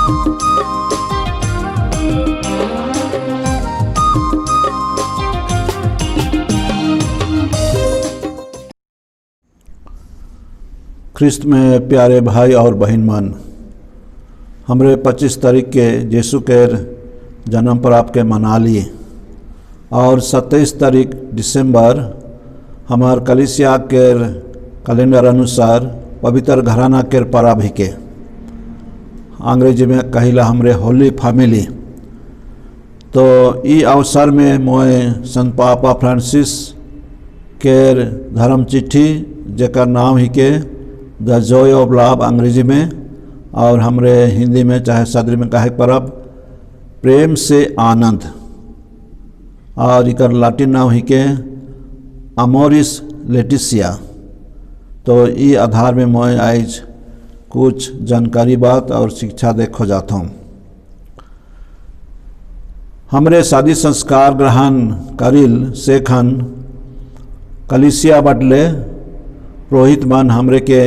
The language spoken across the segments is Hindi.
ख्रिस्त में प्यारे भाई और बहन मन, हमरे 25 तारीख के यीशु के जन्म पर आपके मना लिए और 27 तारीख दिसंबर हमार कलीसिया के कैलेंडर अनुसार पवित्र घराना के पर्व ही के अंग्रेजी में कहिला हमरे होली फैमिली। तो ई अवसर में मोए संत पापा फ्रांसिस के धर्म चिट्ठी जेकर नाम ही के द जॉय ऑफ लव अंग्रेजी में और हमरे हिंदी में चाहे सदरी में कहे पर्व प्रेम से आनंद और इकर लाटिन नाम ही के अमोरिस लेटिसिया। तो ई आधार में मैं आज कुछ जानकारी बात और शिक्षा देखो जाता हूँ। हमरे शादी संस्कार ग्रहण करिल सेखन कलीसिया बदले पुरोहित मन हमरे के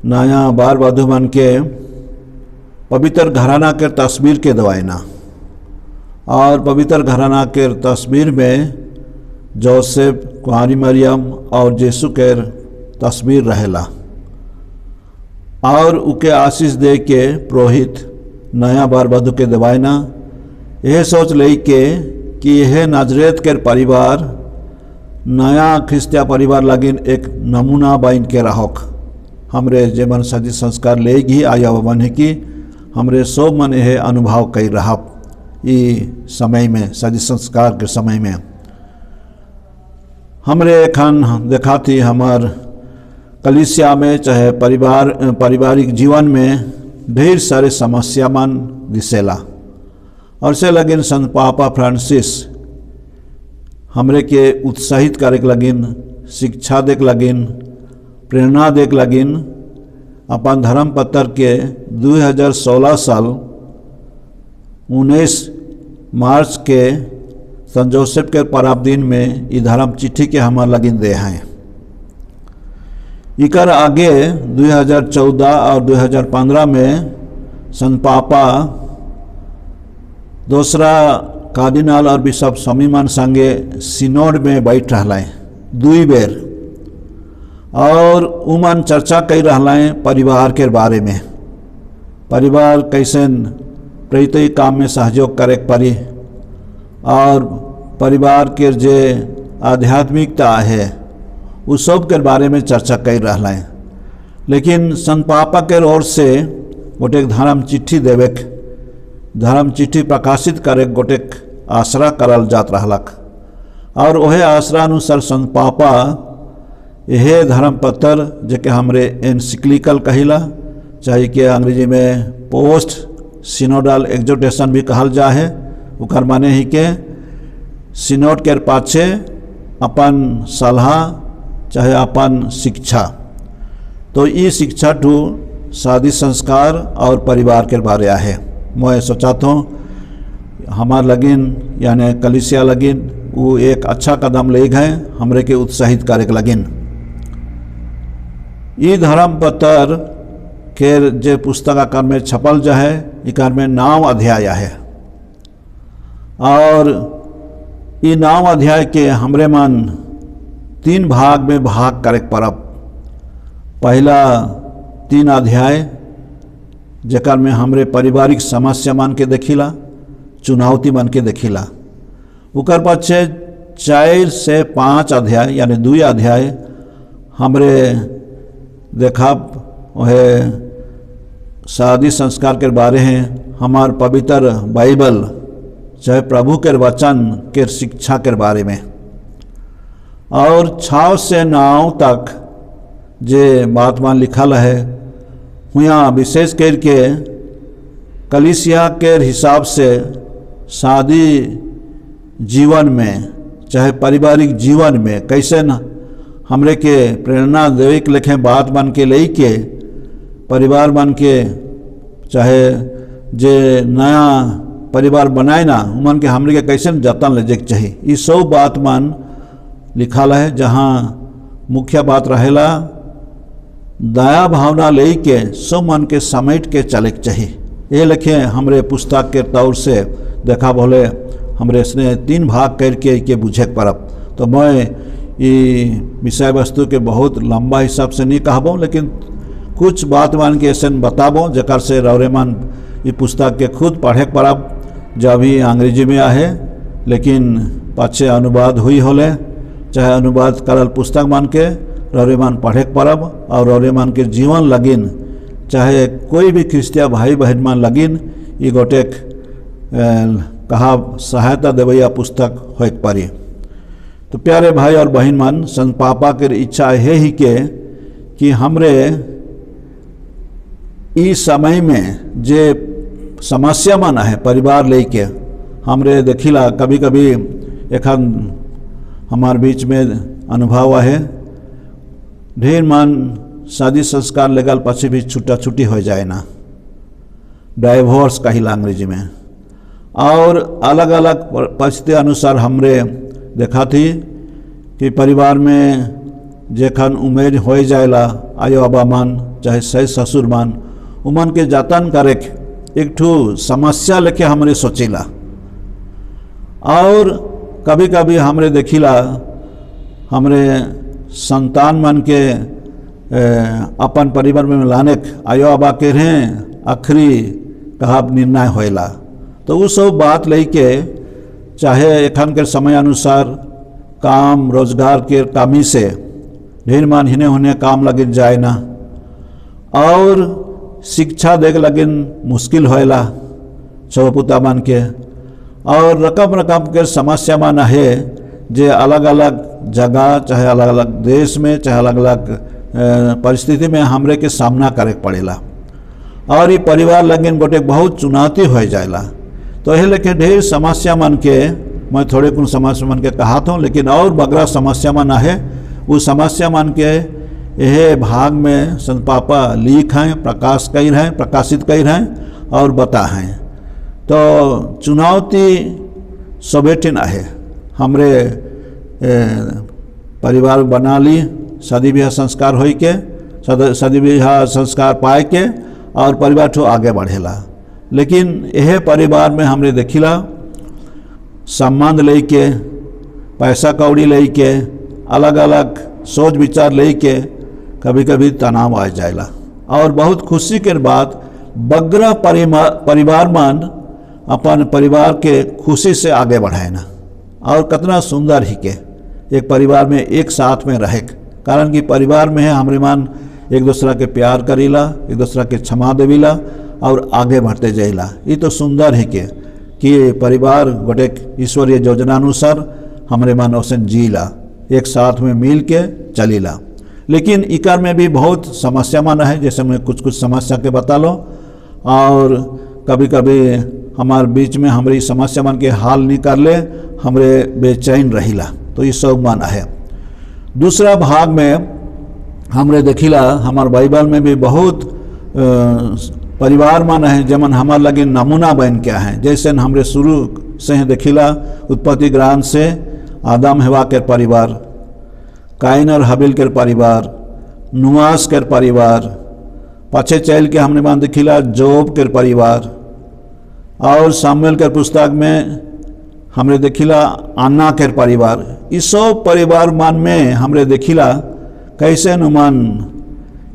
नया बार वधु मन के पवित्र घराना के तस्वीर के दवाइना और पवित्र घराना के तस्वीर में जोसेफ कुंवारी मरियम और यीशु के तस्वीर रहेला और उके आशीष दे के पुरोहित नया बार वधु के दवाइना यह सोच ले के कि यह नाजरेत के परिवार नया ख्रिस्तिया परिवार लगिन एक नमूना बन के रहोक हमरे जेमन शादी संस्कार लेगी आया बन है कि हमरे सब मन यह अनुभव कर रहा ई समय में शादी संस्कार के समय में हमरे एखन देखा थी हमार कलीसिया में चाहे पारिवारिक जीवन में ढेर सारे समस्या मन दिसेला और से लगिन संत पापा फ्रांसिस हमरे के उत्साहित करे लगिन, शिक्षा देक लगिन, प्रेरणा देक लगिन अपन धर्म पत्र के 2016 साल 19 मार्च के संत जोसेफ के पर्व दिन में ई धर्म चिट्ठी के हमार लगिन दे हैं। इकर आगे 2014 और 2015 में संत पापा दूसरा कार्डिनल और बिशप स्वामीमान संगे सिनोड में बैठ रहा दुई बेर और उमन चर्चा कर रहा परिवार के बारे में, परिवार कैसे प्रत्येक काम में सहयोग करे पड़ी और परिवार के जे आध्यात्मिकता है उस सब के बारे में चर्चा कर रहा है। लेकिन संत पापा के ओर से गोटे धर्म चिट्ठी देवे, धर्म चिट्ठी प्रकाशित करे गोटे आसरा करल जात रहलक और वह आसरा अनुसार संत पापा यह धर्म पत्र जेके हमरे एनसिक्लिकल कहिला चाहे कि अंग्रेजी में पोस्ट सिनोडल एग्जोटेशन भी कहल जा है। उकर माने ही के सिनोड के पाछे अपन सलाह चाहे अपन शिक्षा। तो ये शिक्षा टू शादी संस्कार और परिवार के बारे है। मैं सोचाता हूँ हमार लगिन यानी कलीसिया लगिन वो एक अच्छा कदम ले गए हमरे के उत्साहित करे लगिन। ये धर्म पत्र के जे पुस्तक आकार में छपल जा है इकार में 9 अध्याय है और ये 9 अध्याय के हमरे मन 3 भाग में भाग करे परब। पहला 3 अध्याय जेकर में हमरे पारिवारिक समस्या मान के देखिला, चुनौती मान के देखिला। उकर पाछे 4 से 5 अध्याय यानी 2 अध्याय हमरे देखब वह शादी संस्कार के बारे हैं, हमार पवित्र बाइबल चाहे प्रभु के वचन के शिक्षा के बारे में और 6 से 9 तक जे बात मान लिखल है हुआ विशेष करके कलीसिया के हिसाब से शादी जीवन में चाहे पारिवारिक जीवन में कैसे न हमरे के प्रेरणा देवे के लेखे बात बन के ले के परिवार बन के चाहे जे नया परिवार बनाए ना उमन के हमरे के कैसे जतन ले जाके चाहिए। ये सब बात मन लिखल है जहाँ मुख्य बात रहेला दया भावना ले के सब मन के समेट के चले के चाहिए। ये लिखे हमरे पुस्तक के तौर से देखा बोले हमरे इसने 3 भाग करके के बुझे परब। तो मैं ये विषय वस्तु के बहुत लंबा हिसाब से नहीं कहबो, लेकिन कुछ बात मान के ऐसे बताबो जकर से रौरेमान ये पुस्तक के खुद पढ़े परब। जब भी अंग्रेजी में आहे लेकिन पाछे अनुवाद हुई होले, चाहे अनुवाद करल पुस्तक मान के रौरेमान पढ़े परब और रौरेमान के जीवन लगिन, चाहे कोई भी ख्रिस्तिया भाई बहन मान लगिन ये गोटेक कहा सहायता देवैया पुस्तक हो पारी। तो प्यारे भाई और बहन मान, संत पापा के इच्छा है ही के कि हमरे इस समय में जे समस्या मन है परिवार लेके हमरे देखिला कभी कभी एखन हमार बीच में अनुभव है, ढेर मन शादी संस्कार लेगल पछे भी छुट्टा छुट्टी हो जाए ना, डाइवोर्स कहिला अंग्रेजी में। और अलग अलग परिस्थिति अनुसार हमरे देखा थी कि परिवार में जेखन उमेर हो जाएला आयो बाबा मान चाहे सही ससुर मान उमन के जतन करे एक ठू समस्या लेके हमरे सोचिला। और कभी कभी हमरे देखिला हमरे संतान मन के अपन परिवार में लाने आयो बाबा के रहें आखिरी कहा निर्णय होएला। तो वो सब बात लेके चाहे एखन के समय अनुसार काम रोजगार के कमी से ढेर मान हिने होने काम लगिन जाए ना, और शिक्षा देख लगिन मुश्किल होएला चौपुता मान के, और रकम रकम के समस्या मान है जे अलग अलग जगह चाहे अलग अलग देश में चाहे अलग अलग परिस्थिति में हमरे के सामना करे पड़ेला। और ये परिवार लगिन गोटे बहुत चुनौती हो जाएला। तो यह लेके ढेर समस्या मन के मैं थोड़े कुछ समस्या मन के कहा था, लेकिन और बगरा समस्या मन है वो समस्या मन के यह भाग में संत पापा लिख हैं, प्रकाश कई हैं, प्रकाशित कई हैं और बता हैं। तो चुनौती सवेटिन है हमरे परिवार बना ली शादी ब्याह संस्कार हो के शादी ब्याह संस्कार पाए के और परिवार ठो आगे बढ़ेला। लेकिन यह परिवार में हमरे देखिला संबंध लेके पैसा कौड़ी लेके अलग अलग सोच विचार लेके कभी कभी तनाव आ जाएला। और बहुत खुशी के बाद बगरा परिवार मान अपन परिवार के खुशी से आगे बढ़ाए ना, और कितना सुंदर ही के एक परिवार में एक साथ में रहे, कारण कि परिवार में है हमरे मान एक दूसरा के प्यार करीला, एक दूसरा के क्षमा देवीला और आगे बढ़ते जाइला। ये तो सुंदर है कि परिवार गोटे ईश्वरीय योजनानुसार हमरे मान औसन जीला, एक साथ में मिल के चलीला। लेकिन इकर में भी बहुत समस्या मान है, जैसे मैं कुछ कुछ समस्या के बता लो, और कभी कभी हमारे बीच में हमारी समस्या मन के हाल नहीं कर ले हमरे बेचैन रहिला। तो ये सब मान है। दूसरा भाग में हमरे देखिला हमार बाइबल में भी बहुत परिवार मान है जमन हमार लगे नमूना बन के हैं। जैसे हमरे शुरू से देखिला उत्पत्ति ग्रंथ से आदम हवा के परिवार, काइन और हबील के परिवार, नुआस के परिवार, पाछे चल के हमने मान देखिला जोब के परिवार, और सामुएल के पुस्तक में हमरे देखिला अन्ना के परिवार। इस सब परिवार मान में हमरे देखिला कैसे नुमान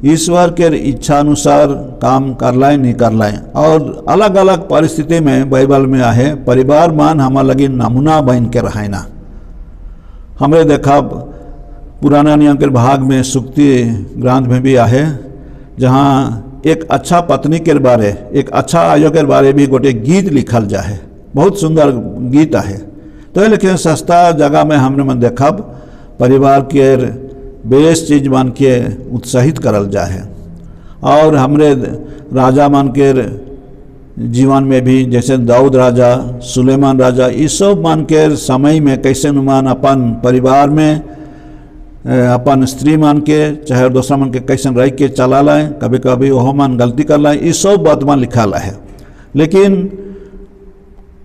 ईश्वर के इच्छा अनुसार काम कर लाए नहीं कर लाए, और अलग अलग परिस्थिति में बाइबल में आहे परिवार मान हमार लगी नमूना बन के रहे ना। हमरे देखा पुराना नियम के भाग में सुक्ति ग्रंथ में भी आहे, जहाँ एक अच्छा पत्नी के बारे एक अच्छा आयोग के बारे भी गोटे गीत लिखल जाए, बहुत सुंदर गीत है। तो लेकिन सस्ता जगह में हमने मन देखब परिवार के बेस चीज मान के उत्साहित करल जाए। और हमरे राजा मान के जीवन में भी जैसे दाऊद राजा, सुलेमान राजा, इस सब मान के समय में कैसे नुमान अपन परिवार में अपन स्त्री मान के चाहे दूसरा मान के कैसे रह के चला लाए, कभी कभी वह मान गलती कर लाए, ये सब बात मान लिखा है। लेकिन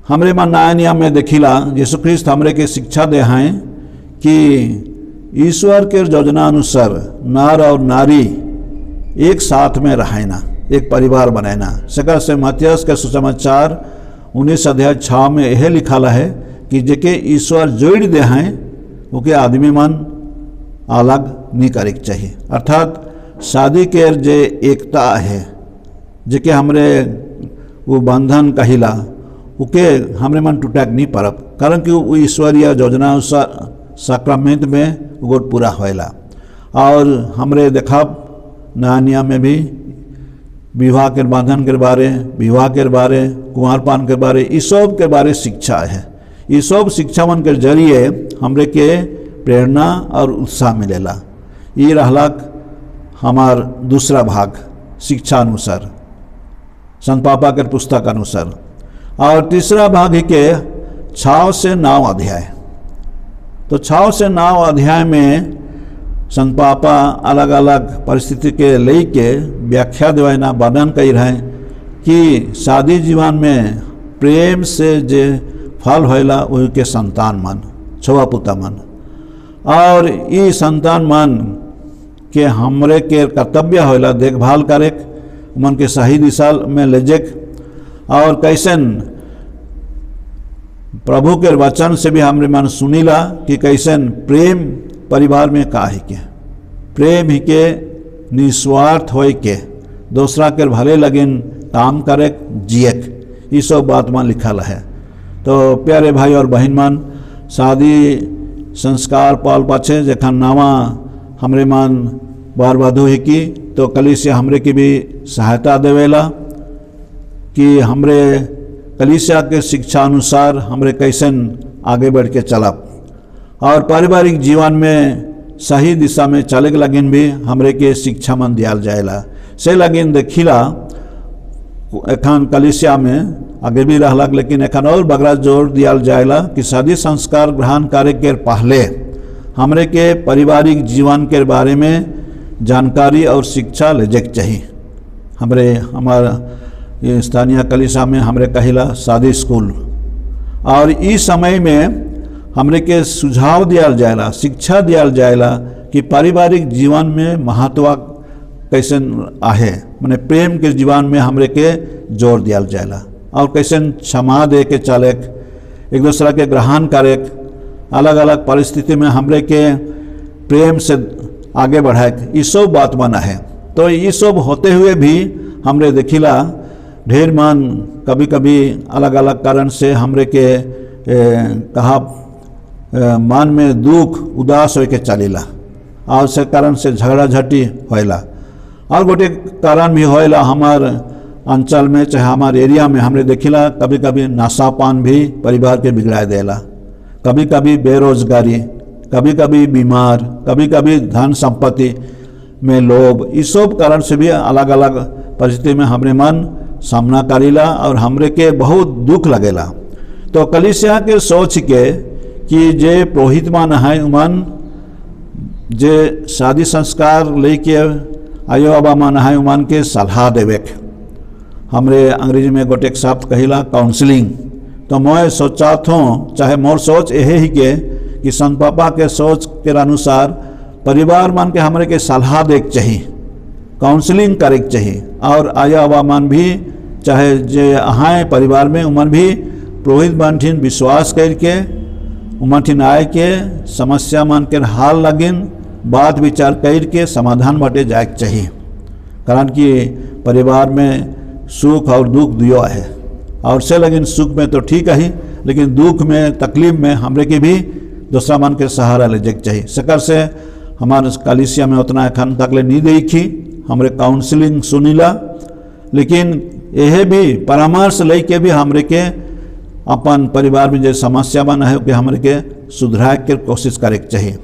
हमरे मान नया नियम में देखिला यीशु ख्रिस्त हमरे के शिक्षा दे हैं कि ईश्वर के योजना अनुसार नर और नारी एक साथ में रहे ना, एक परिवार बनाना। सकर से मत्तियुस के सुसमाचार 19 अध्याय 6 में यह लिखा है कि जेके ईश्वर जोड़ दे हैं ओके आदमी मन अलग नहीं करे चाहिए। अर्थात शादी के जे एकता है जेके हमरे वो बंधन कहिला ओके हमरे मन टूटक नहीं परब, कारण कि वो ईश्वरीय योजना सक्रमेंट में वो पूरा होएला। और हमरे देखा नया नियम में भी विवाह के बंधन के बारे, विवाह के बारे, कुंवारपान के बारे, इस सब के बारे शिक्षा है। ये सब शिक्षा मन के जरिए हमरे के प्रेरणा और उत्साह मिलेला। ये रहलक हमार दूसरा भाग शिक्षा अनुसार, संत पापा के पुस्तक अनुसार। और तीसरा भाग है के 6 से 9 अध्याय। तो 6 से 9 अध्याय में संत पापा अलग अलग परिस्थिति के लेके व्याख्या देवाना वर्णन कर रहे कि शादी जीवन में प्रेम से जे फल होएला वही के संतान मन, छुआ पुता मन। और ये संतान मन के हमरे के कर्तव्य होएला देखभाल करे, मन के सही दिशा में ले जे। और कैसन प्रभु के वचन से भी हमरे मन सुनीला कि कैसन प्रेम परिवार में का है के प्रेम ही के निस्वार्थ होए के दूसरा के भले लगिन काम करे जियक, ये सब बात में लिखल है। तो प्यारे भाई और बहन मन, शादी संस्कार पाल पाछे जखन नवा हमरे मन बार वधु ही की तो कलीसिया हमरे की भी सहायता देवेला कि हमरे कलीसिया के शिक्षा अनुसार हमरे कैसन आगे बढ़ के चलब और पारिवारिक जीवन में सही दिशा में चले के लगिन भी हमरे के शिक्षा मन दियाल जाएला। से लगिन देखिला एखन कलीसिया में आगे भी रहलक, लेकिन एखन और बगरा जोर दियाल जाएला कि शादी संस्कार ग्रहण करे के पहले हमरे के पारिवारिक जीवन के बारे में जानकारी और शिक्षा ले जाए चाहिए। हमारे स्थानीय कलीसिया में हमरे कहिला शादी स्कूल, और इस समय में हमरे के सुझाव दियाल जाएला, शिक्षा दियाल जाएला कि पारिवारिक जीवन में महत्व कैसन आहे, माने प्रेम के जीवन में हमरे के जोर दियाल जाएला और कैसन क्षमा दे के चले, एक दूसरा के ग्रहण करे, अलग अलग परिस्थिति में हमरे के प्रेम से आगे बढ़ाए, ये सब बात बना है। तो ये सब होते हुए भी हमरे देखिला ढेर मन कभी कभी अलग अलग कारण से हमरे के कहा मन में दुख उदास हो के चलेला और से कारण से झगड़ा झटी होएला। और गोटे कारण भी होएला हमार अंचल में चाहे हमारे एरिया में हमरे देखिला कभी कभी नशापान भी परिवार के बिगड़ा देला, कभी कभी बेरोजगारी, कभी कभी बीमार, कभी कभी धन संपत्ति में लोभ, इस सब कारण से भी अलग अलग परिस्थिति में हमरे मन सामना करीला और हमरे के बहुत दुख लगेला। तो कलीसिया के सोच के कि जे पुरोहित मान है उमन जे शादी संस्कार लेके आयो बाबा मान है उमन के सलाह देवे, हमरे अंग्रेजी में गोटे शब्द कहिला काउंसलिंग। तो मैं सोचा थो चाहे मोर सोच यही ही के कि संत पापा के सोच के अनुसार परिवार मान के हमरे के सलाह दे चाहिए, काउंसलिंग करे चाहिए। और आया बाबा मान भी चाहे जे अहाँ परिवार में उमन भी पुरोहित मानठिन विश्वास करके उमठिन आए के समस्या मान के हाल लगिन बात विचार करके समाधान बटे जाए चाहिए, कारण कि परिवार में सुख और दुख दियो है। और से लगिन सुख में तो ठीक है, लेकिन दुख में तकलीफ में हमरे के भी दूसरा मन के सहारा ले जाए चाहिए। सकर से हमारे कलीसिया में उतना एखन तक ले नहीं देखी, हमरे काउंसलिंग सुनीला, लेकिन यह भी परामर्श लेके भी हमरे के अपन परिवार में जो समस्या बना है कि हमरे के सुधराए के कोशिश करे चाहिए।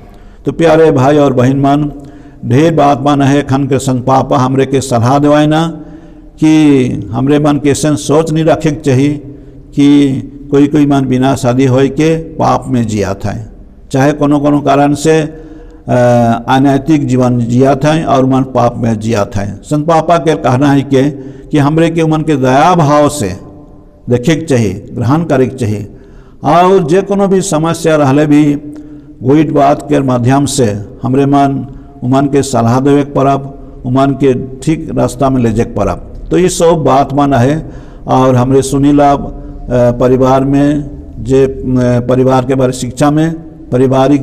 तो प्यारे भाई और बहन मन, ढेर बात बना है खन के संत पापा हमरे के सलाह देवाए ना कि हमरे मन के ऐसा सोच नहीं रखे चाहिए कि कोई मन बिना शादी हो के पाप में जिया था, चाहे कोनो कोनो कारण से अनैतिक जीवन जिया था और मन पाप में जिया था। संत पापा के कहना है कि हमरे के मन के दया भाव से देखे के चाहिए, ग्रहण करे के चाहिए, और जे कोनो भी समस्या रहले भी गोइट बात के माध्यम से हमरे मन उमन के सलाह देवे के पड़ब, उमन के ठीक रास्ता में ले जाए के पड़ब। तो ये सब बात माना है। और हमरे सुनीला परिवार में जे परिवार के बारे शिक्षा में पारिवारिक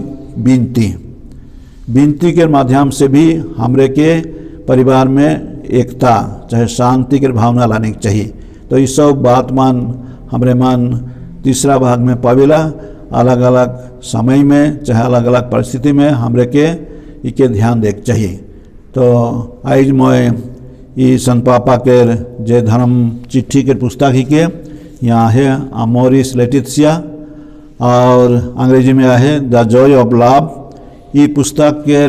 विनती के माध्यम से भी हमरे के परिवार में एकता चाहे शांति के भावना लाने की चाहिए। तो ये सब बात मान हमरे मान तीसरा भाग में पावेला। अलग अलग समय में चाहे अलग अलग परिस्थिति में हमरे के इके ध्यान देख चाहिए। तो आज मैं ये संत पापा के जे धर्म चिट्ठी के पुस्तक ही के यहाँ है अमोरिस लेटिसिया और अंग्रेजी में है द जॉय ऑफ लव। ये पुस्तक के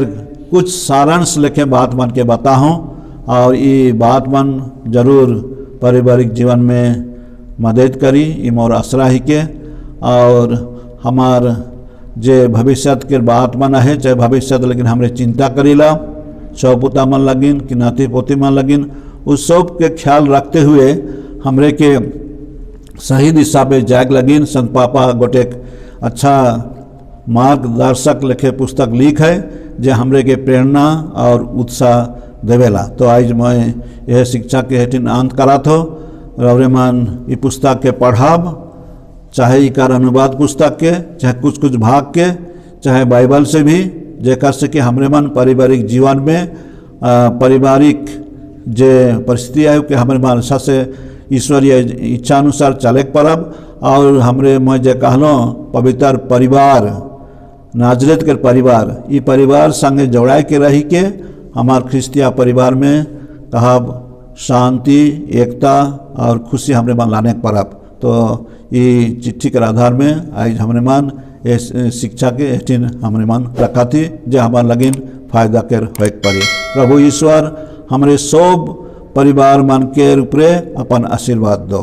कुछ सारांश लेके बात मन के बता हूँ और ये बात मन जरूर पारिवारिक जीवन में मदद करी। ये मोर आसरा ही के और हमार जे भविष्य के बात मन है चाहे भविष्य लेकिन हमरे चिंता करीला सौपुता मन लगिन कि नाती पोती मन लगिन उस सब के ख्याल रखते हुए हमरे के सही दिशा पे जाग लगिन। संत पापा गोटे अच्छा मार्गदर्शक लेखे पुस्तक लिख है जे हमरे के प्रेरणा और उत्साह देवेला। तो आज मैं यह शिक्षा के हेटिन अंत करा थो रवरेमान ये पुस्तक के पढ़ाब चाहे इकार अनुवाद पुस्तक के चाहे कुछ कुछ भाग के चाहे बाइबल से भी जेकर से कि हमरे मन पारिवारिक जीवन में पारिवारिक जे परिस्थिति है कि हमरे मन अच्छा से ईश्वरीय इच्छा अनुसार चले परब। और हमरे मैं जे कहलो पवित्र परिवार नाजरेत के परिवार ये परिवार संगे जोड़ाए के रही के हमार ख्रिस्तिया परिवार में कहब शांति एकता और खुशी हमरे मन लाने परब। तो ये चिट्ठी के आधार में आज हमरे मन इस शिक्षा के हेटिन हमरे मन रखा थी जे हमार लगिन फायदा के होए पड़ी। प्रभु ईश्वर हमरे सब परिवार मन के ऊपरे अपन आशीर्वाद दो।